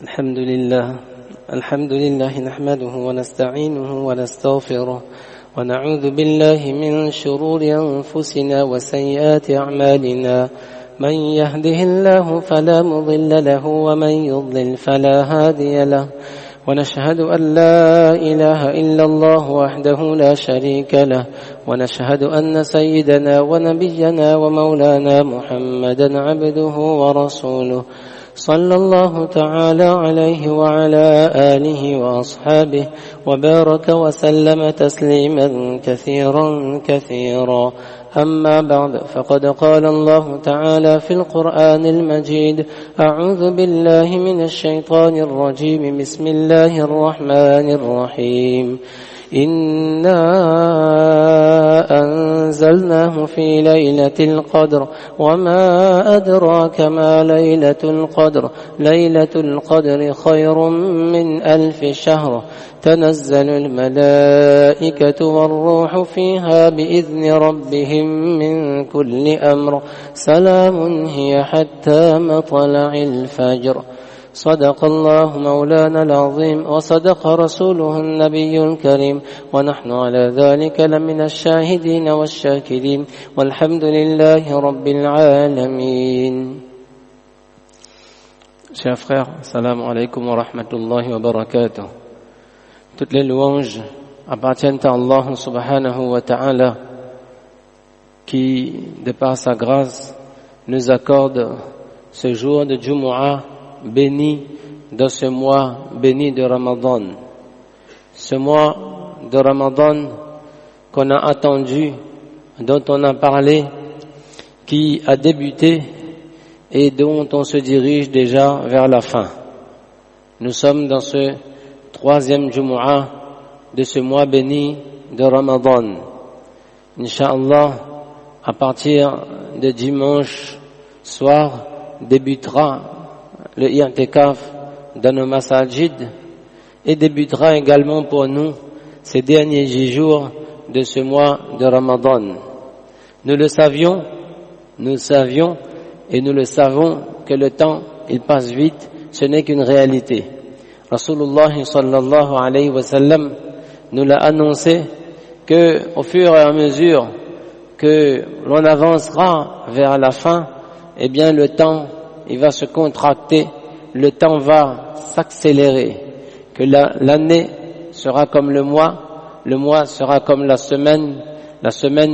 الحمد لله نحمده ونستعينه ونستغفره ونعوذ بالله من شرور أنفسنا وسيئات أعمالنا من يهده الله فلا مضل له ومن يضلل فلا هادي له ونشهد أن لا إله إلا الله وحده لا شريك له ونشهد أن سيدنا ونبينا ومولانا محمدا عبده ورسوله صلى الله تعالى عليه وعلى آله وأصحابه وبارك وسلم تسليما كثيرا أما بعد فقد قال الله تعالى في القرآن المجيد أعوذ بالله من الشيطان الرجيم بسم الله الرحمن الرحيم إنا أنزلناه في ليلة القدر وما أدراك ما ليلة القدر ليلة القدر خير من 1000 شهر تنزل الملائكة والروح فيها بإذن ربهم من كل أمر سلام هي حتى مطلع الفجر صدق الله مولانا العظيم وصدق رسوله النبي الكريم ونحن على ذلك لمن الشاهدين والشاكرين والحمد لله رب العالمين. Chers frères, assalamu alaikum wa rahmatullahi wa barakatuh. Toutes les louanges appartiennent à Allah subhanahu wa ta'ala qui, de par sa grâce, nous accorde ce jour de Jumu'ah béni dans ce mois béni de Ramadan. Ce mois de Ramadan qu'on a attendu, dont on a parlé, qui a débuté et dont on se dirige déjà vers la fin. Nous sommes dans ce 3e Jumu'ah de ce mois béni de Ramadan. Inch'Allah, à partir de dimanche soir, débutera le i'tikaf dans nos masajid et débutera également pour nous ces derniers jours de ce mois de Ramadan. Nous le savions et nous le savons que le temps, il passe vite, ce n'est qu'une réalité. Rasulullah sallallahu alayhi wa sallam nous l'a annoncé que au fur et à mesure que l'on avancera vers la fin, eh bien le temps il va se contracter, le temps va s'accélérer, que l'année sera comme le mois sera comme la semaine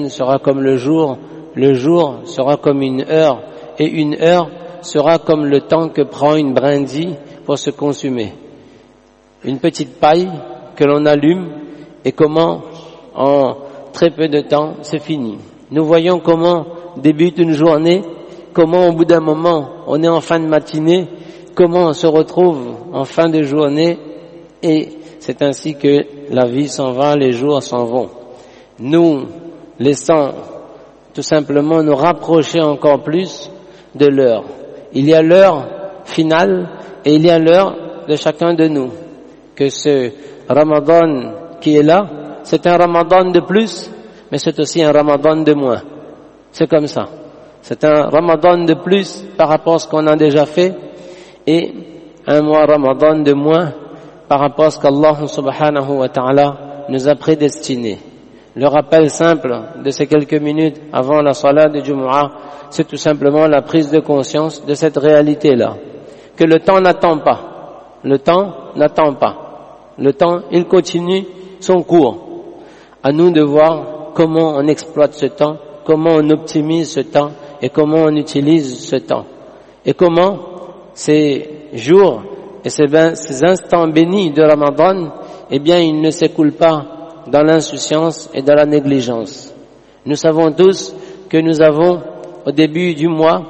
sera comme le jour sera comme une heure, et une heure sera comme le temps que prend une brindille pour se consumer. Une petite paille que l'on allume et comment en très peu de temps c'est fini. Nous voyons comment débute une journée, comment au bout d'un moment on est en fin de matinée, comment on se retrouve en fin de journée, et c'est ainsi que la vie s'en va, les jours s'en vont. Nous laissons tout simplement nous rapprocher encore plus de l'heure. Il y a l'heure finale et il y a l'heure de chacun de nous. Que ce Ramadan qui est là, c'est un Ramadan de plus, mais c'est aussi un Ramadan de moins. C'est comme ça. C'est un Ramadan de plus par rapport à ce qu'on a déjà fait et un mois Ramadan de moins par rapport à ce qu'Allah subhanahu wa ta'ala nous a prédestiné. Le rappel simple de ces quelques minutes avant la salat de Jumu'ah, c'est tout simplement la prise de conscience de cette réalité-là. Que le temps n'attend pas. Le temps n'attend pas. Le temps, il continue son cours. À nous de voir comment on exploite ce temps, comment on optimise ce temps, et comment on utilise ce temps. Et comment ces jours et ces instants bénis de Ramadan, eh bien, ils ne s'écoulent pas dans l'insouciance et dans la négligence. Nous savons tous que nous avons, au début du mois,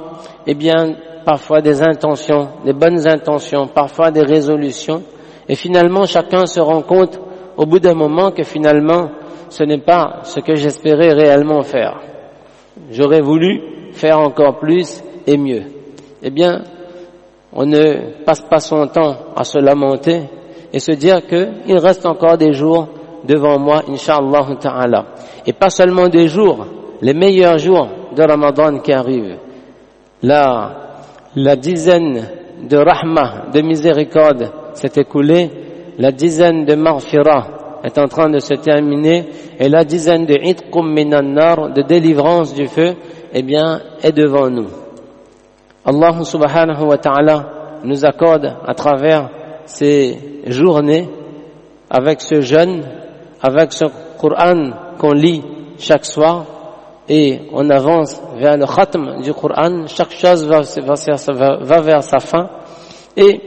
eh bien, parfois des intentions, des bonnes intentions, parfois des résolutions, et finalement, chacun se rend compte, au bout d'un moment, que finalement, ce n'est pas ce que j'espérais réellement faire. J'aurais voulu faire encore plus et mieux. Eh bien, on ne passe pas son temps à se lamenter et se dire qu'il reste encore des jours devant moi, Inch'Allah ta'ala. Et pas seulement des jours, les meilleurs jours de Ramadan qui arrivent. La dizaine de rahmah, de miséricorde s'est écoulée, la dizaine de maghfirah est en train de se terminer et la dizaine de itqum minan nar, de délivrance du feu, eh bien, est devant nous. Allah subhanahu wa ta'ala nous accorde à travers ces journées, avec ce jeûne, avec ce Coran qu'on lit chaque soir, et on avance vers le khatm du Coran, chaque chose va vers sa fin, et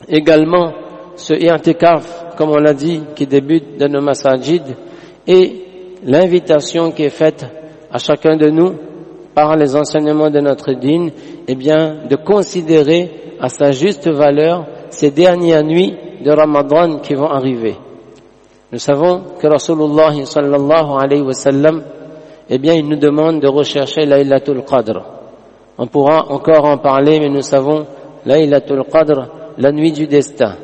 également ce i'tikaf, comme on l'a dit, qui débute dans nos masajid, et l'invitation qui est faite à chacun de nous par les enseignements de notre dîn, eh bien, de considérer à sa juste valeur ces dernières nuits de Ramadan qui vont arriver. Nous savons que Rasulullah sallallahu alayhi wa sallam, eh bien, il nous demande de rechercher Laylatul Qadr. On pourra encore en parler, mais nous savons Laylatul Qadr, la nuit du destin.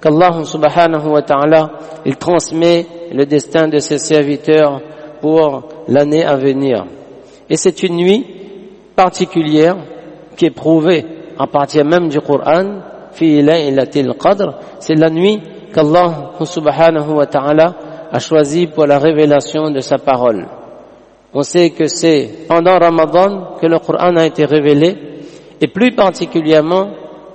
Qu'Allah subhanahu wa ta'ala, il transmet le destin de ses serviteurs pour l'année à venir. Et c'est une nuit particulière qui est prouvée à partir même du Coran, fi laylatil qadr, c'est la nuit qu'Allah subhanahu wa ta'ala a choisi pour la révélation de sa parole. On sait que c'est pendant Ramadan que le Coran a été révélé, et plus particulièrement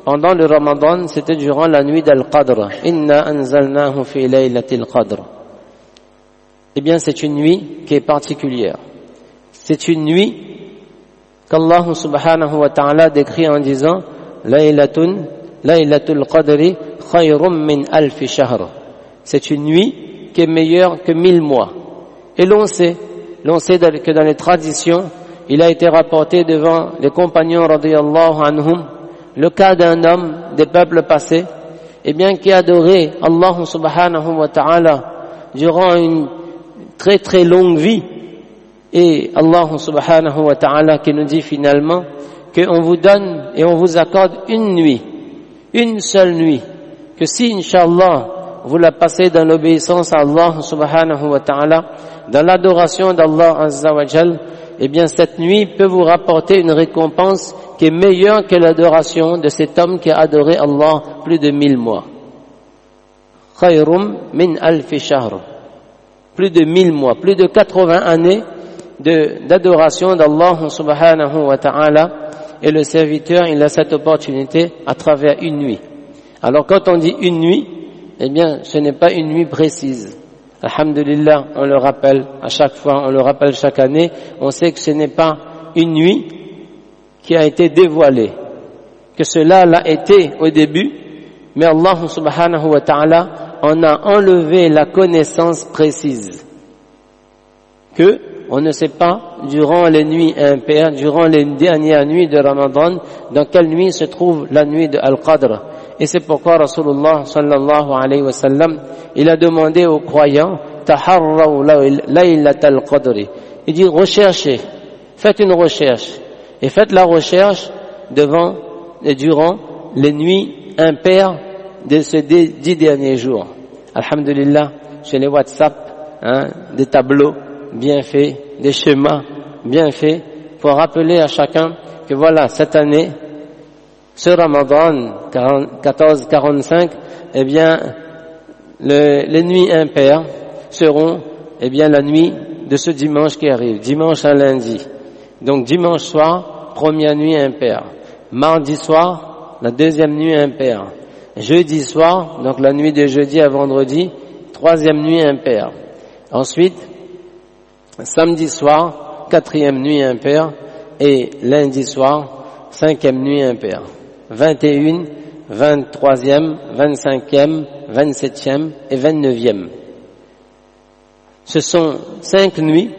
pendant le Ramadan, c'était durant la nuit d'Al-Qadr. Inna anzalnahu fi laylatil qadr. Eh bien, c'est une nuit qui est particulière. C'est une nuit qu'Allah subhanahu wa ta'ala décrit en disant Laylatul Qadri khayrum min alfi shahr. C'est une nuit qui est meilleure que 1000 mois. Et l'on sait que dans les traditions, il a été rapporté devant les compagnons radiyallahu anhum le cas d'un homme des peuples passés, eh bien, qui adorait Allah subhanahu wa ta'ala durant une très très longue vie. Et Allah subhanahu wa ta'ala qui nous dit finalement qu'on vous donne et on vous accorde une nuit, une seule nuit, que si Inch'Allah vous la passez dans l'obéissance à Allah subhanahu wa ta'ala, dans l'adoration d'Allah azza wa jal, eh bien cette nuit peut vous rapporter une récompense qui est meilleure que l'adoration de cet homme qui a adoré Allah plus de 1000 mois. Khayrum min alfi shahr. Plus de 1000 mois, plus de 80 années d'adoration d'Allah subhanahu wa ta'ala, et le serviteur, il a cette opportunité à travers une nuit. Alors quand on dit une nuit, eh bien ce n'est pas une nuit précise. Alhamdulillah, on le rappelle à chaque fois, on le rappelle chaque année, on sait que ce n'est pas une nuit qui a été dévoilée, que cela l'a été au début, mais Allah subhanahu wa ta'ala en a enlevé la connaissance précise, que on ne sait pas, durant les nuits impaires, durant les dernières nuits de Ramadan, dans quelle nuit se trouve la nuit de Al-Qadr. Et c'est pourquoi Rasulullah sallallahu alayhi wa sallam, il a demandé aux croyants, taharraw laylatal qadri. Il dit, recherchez, faites une recherche. Et faites la recherche devant et durant les nuits impaires de ces 10 derniers jours. Alhamdulillah, chez les WhatsApp, des tableaux bien faits, des schémas bien faits, pour rappeler à chacun que voilà, cette année, ce Ramadan 14-45, eh bien, les nuits impaires seront, eh bien, la nuit de ce dimanche qui arrive, dimanche à lundi. Donc dimanche soir, première nuit impaire. Mardi soir, la deuxième nuit impaire. Jeudi soir, donc la nuit de jeudi à vendredi, troisième nuit impaire. Ensuite, samedi soir, quatrième nuit impaire, et lundi soir, cinquième nuit impaire. 21, 23e, 25e, 27e et 29e. Ce sont 5 nuits,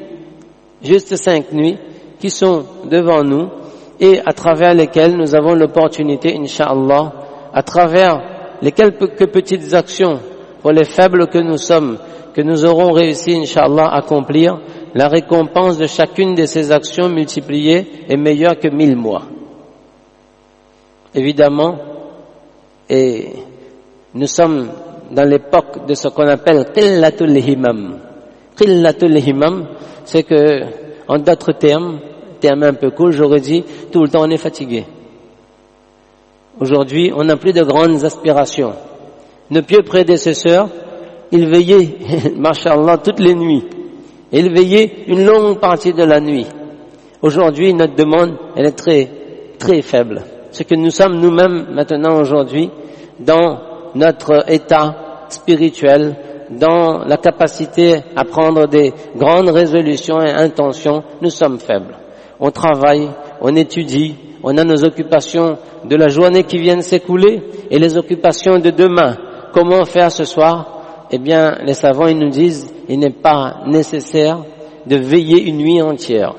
juste 5 nuits, qui sont devant nous et à travers lesquelles nous avons l'opportunité, Inch'Allah, à travers les quelques petites actions pour les faibles que nous sommes, que nous aurons réussi, Inch'Allah, à accomplir, la récompense de chacune de ces actions multipliées est meilleure que 1000 mois. Évidemment, et nous sommes dans l'époque de ce qu'on appelle Qillatul Himam. Qillatul Himam, c'est que, en d'autres termes un peu cool, j'aurais dit, tout le temps on est fatigué. Aujourd'hui, on n'a plus de grandes aspirations. Nos pieux prédécesseurs, ils veillaient, mashallah, toutes les nuits. Ils veillaient une longue partie de la nuit. Aujourd'hui, notre demande, elle est très, très faible. Ce que nous sommes nous-mêmes maintenant aujourd'hui, dans notre état spirituel, dans la capacité à prendre des grandes résolutions et intentions, nous sommes faibles. On travaille, on étudie, on a nos occupations de la journée qui vient de s'écouler et les occupations de demain. Comment faire ce soir? Eh bien, les savants, ils nous disent, il n'est pas nécessaire de veiller une nuit entière.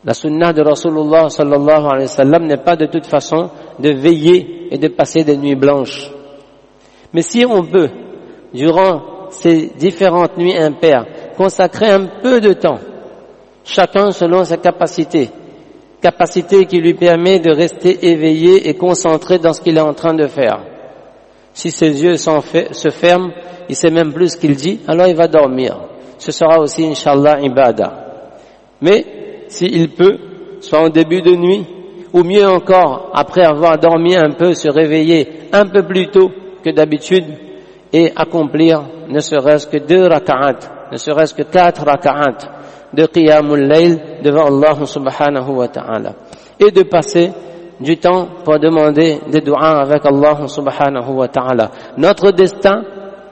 La sunna de Rasulullah sallallahu alayhi wa sallam n'est pas de toute façon de veiller et de passer des nuits blanches. Mais si on peut, durant ces différentes nuits impaires, consacrer un peu de temps, chacun selon ses capacités qui lui permet de rester éveillé et concentré dans ce qu'il est en train de faire. Si ses yeux se ferment, il sait même plus ce qu'il dit, alors il va dormir. Ce sera aussi, Inch'Allah, ibadah. Mais, s'il peut, soit en début de nuit, ou mieux encore, après avoir dormi un peu, se réveiller un peu plus tôt que d'habitude, et accomplir ne serait-ce que 2 raka'at, ne serait-ce que 4 raka'at de qiyamul layl devant Allah subhanahu wa ta'ala. Et de passer du temps pour demander des du'as avec Allah subhanahu wa ta'ala. Notre destin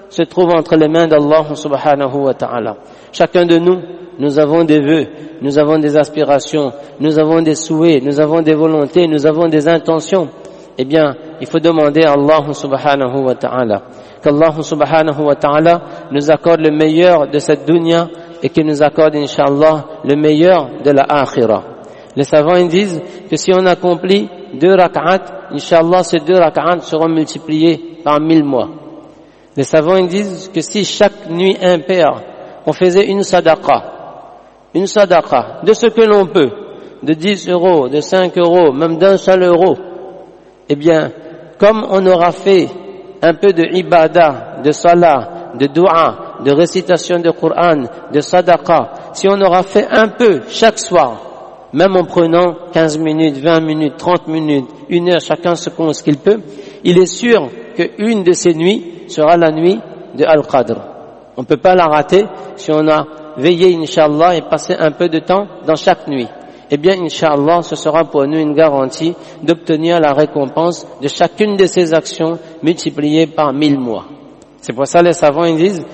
se trouve entre les mains d'Allah subhanahu wa ta'ala. Chacun de nous, nous avons des vœux, nous avons des aspirations, nous avons des souhaits, nous avons des volontés, nous avons des intentions. Eh bien, il faut demander à Allah subhanahu wa ta'ala qu'Allah subhanahu wa ta'ala nous accorde le meilleur de cette dunya et qu'il nous accorde, inshallah, le meilleur de la akhirah. Les savants ils disent que si on accomplit 2 rak'at, inshallah, ces 2 rak'at seront multipliés par 1000 mois. Les savants ils disent que si chaque nuit impaire, on faisait une sadaqa de ce que l'on peut, de 10 euros, de 5 euros, même d'1 seul euro, eh bien, comme on aura fait un peu de ibadah, de salat, de dua, de récitation de Coran, de sadaqa, si on aura fait un peu chaque soir, même en prenant 15 minutes, 20 minutes, 30 minutes, 1 heure, chacun ce qu'il peut, il est sûr qu'une de ces nuits sera la nuit de Al-Qadr. On ne peut pas la rater si on a veillé, Inch'Allah, et passé un peu de temps dans chaque nuit. Eh bien, Inch'Allah, ce sera pour nous une garantie d'obtenir la récompense de chacune de ces actions multipliées par 1000 mois. C'est pour ça les savants ils disent,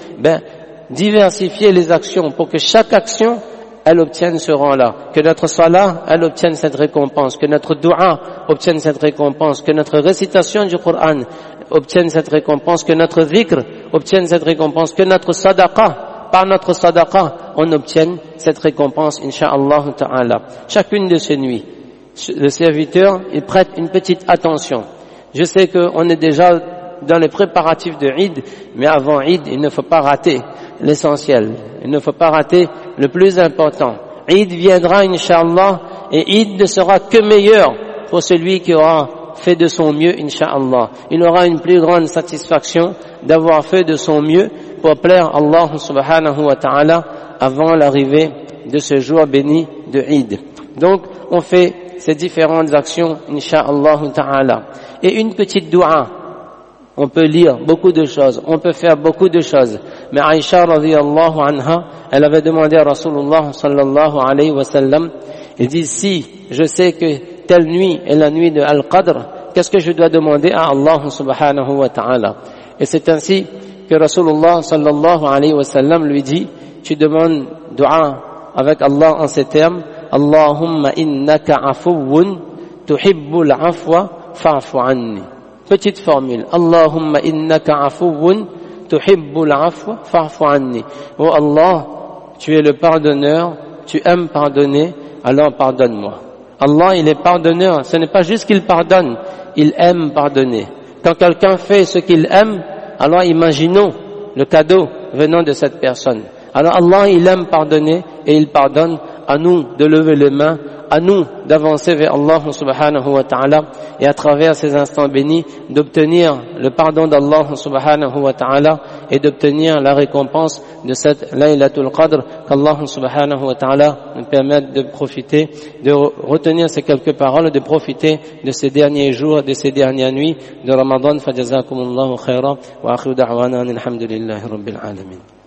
diversifier les actions pour que chaque action, elle obtienne ce rang-là. Que notre salat, elle obtienne cette récompense. Que notre dua obtienne cette récompense. Que notre récitation du Coran obtienne cette récompense. Que notre dhikr obtienne cette récompense. Que notre sadaqa, par notre sadaqa, on obtienne cette récompense, insha'Allah ta'ala. Chacune de ces nuits, le serviteur, il prête une petite attention. Je sais qu'on est déjà dans les préparatifs de Eid, mais avant Eid, il ne faut pas rater l'essentiel. Il ne faut pas rater le plus important. Eid viendra, insha'Allah, et Eid ne sera que meilleur pour celui qui aura fait de son mieux, insha'Allah. Il aura une plus grande satisfaction d'avoir fait de son mieux pour plaire à Allah subhanahu wa ta'ala avant l'arrivée de ce jour béni de Eid. Donc, on fait ces différentes actions, insha'Allah ta'ala. Et une petite dua. On peut lire beaucoup de choses, on peut faire beaucoup de choses. Mais Aïcha radhiyallahu anha, elle avait demandé à Rasulullah sallallahu alayhi wa sallam, il dit, si je sais que telle nuit est la nuit de Al-Qadr, qu'est-ce que je dois demander à Allah subhanahu wa ta'ala? Et c'est ainsi que Rasulullah sallallahu alayhi wa sallam lui dit, tu demandes dua avec Allah en ces termes, Allahumma innaka afuwun tuhibbul afwa fa'fu anni. Petite formule, Allahumma innaka afuwun tuhibbul afwa fa'fu anni. Oh Allah, tu es le pardonneur, tu aimes pardonner, alors pardonne-moi. Allah, il est pardonneur, ce n'est pas juste qu'il pardonne, il aime pardonner. Quand quelqu'un fait ce qu'il aime, alors imaginons le cadeau venant de cette personne. Alors Allah, il aime pardonner et il pardonne. À nous de lever les mains à nous d'avancer vers Allah subhanahu wa ta'ala et à travers ces instants bénis d'obtenir le pardon d'Allah subhanahu wa ta'ala et d'obtenir la récompense de cette Laylatul Qadr, qu'Allah subhanahu wa ta'ala nous permette de profiter, de retenir ces quelques paroles, de profiter de ces derniers jours, de ces dernières nuits de Ramadan. Fajazakumullahu khairan wa akhiru da'wana alhamdulillahi rabbil alamin.